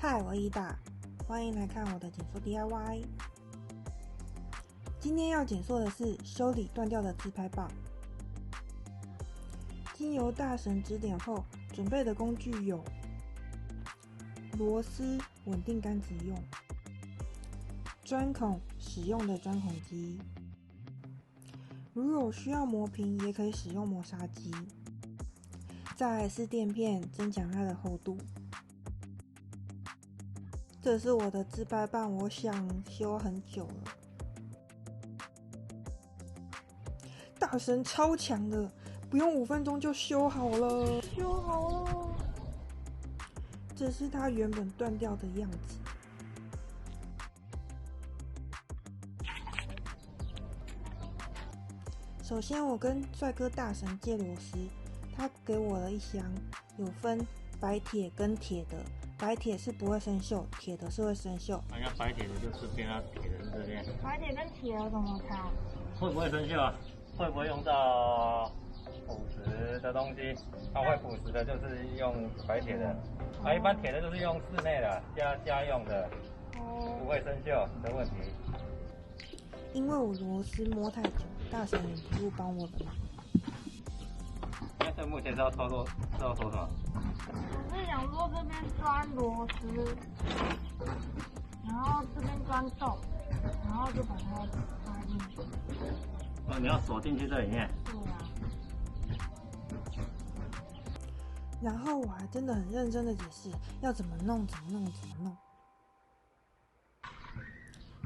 嗨，我伊达，欢迎来看我的减塑 DIY。今天要减塑的是修理断掉的自拍棒。经由大神指点后，准备的工具有螺丝稳定杆子用、钻孔使用的钻孔机，如有需要磨平，也可以使用磨砂机。再来是垫片，增强它的厚度。这是我的自拍棒，我想修很久了。大神超强的，不用5分钟就修好了。这是它原本断掉的样子。首先，我跟帅哥大神借螺丝，他给我了一箱，有分白铁跟铁的。白铁是不会生锈，铁的是会生锈。那白铁的就这边啊，铁的是这边。白铁跟铁有什么差？会不会生锈啊？会不会用到腐蚀的东西？它会腐蚀的就是用白铁的，一般铁的就是用室内的家用的，不会生锈的问题。因为我螺丝摸太久，大神忍不住帮我的忙。这目前是要操作，是要说什么？我是想说这边钻螺丝，然后这边钻洞，然后就把它插进去。你要锁进去这里面。对啊。然后我还真的很认真的解释要怎么弄。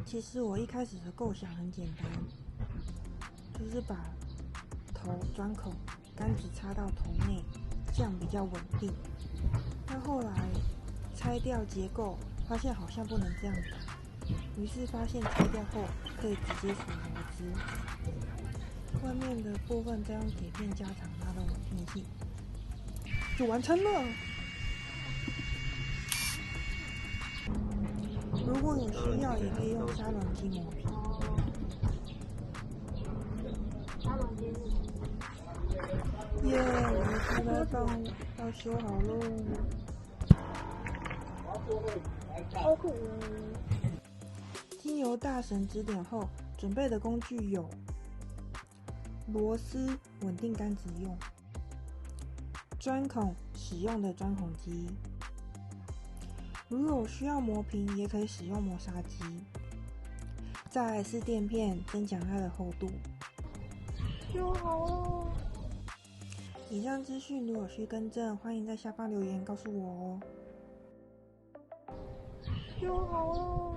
其实我一开始的构想很简单，就是把头钻孔，杆子插到头内，这样比较稳定。但后来拆掉结构，发现好像不能这样打，于是发现拆掉后可以直接锁螺丝，外面的部分再用铁片加长它的稳定性，就完成了。如果有需要，也可以用砂轮机磨平。砂轮机是什么？耶！我的自拍棒要修好喽。好酷哦！经由大神指点后，准备的工具有螺丝稳定杆子用、钻孔使用的钻孔机，如有需要磨平，也可以使用磨砂机。再来是垫片，增强它的厚度。修好哦！以上资讯如有需更正，欢迎在下方留言告诉我哦。修好哦！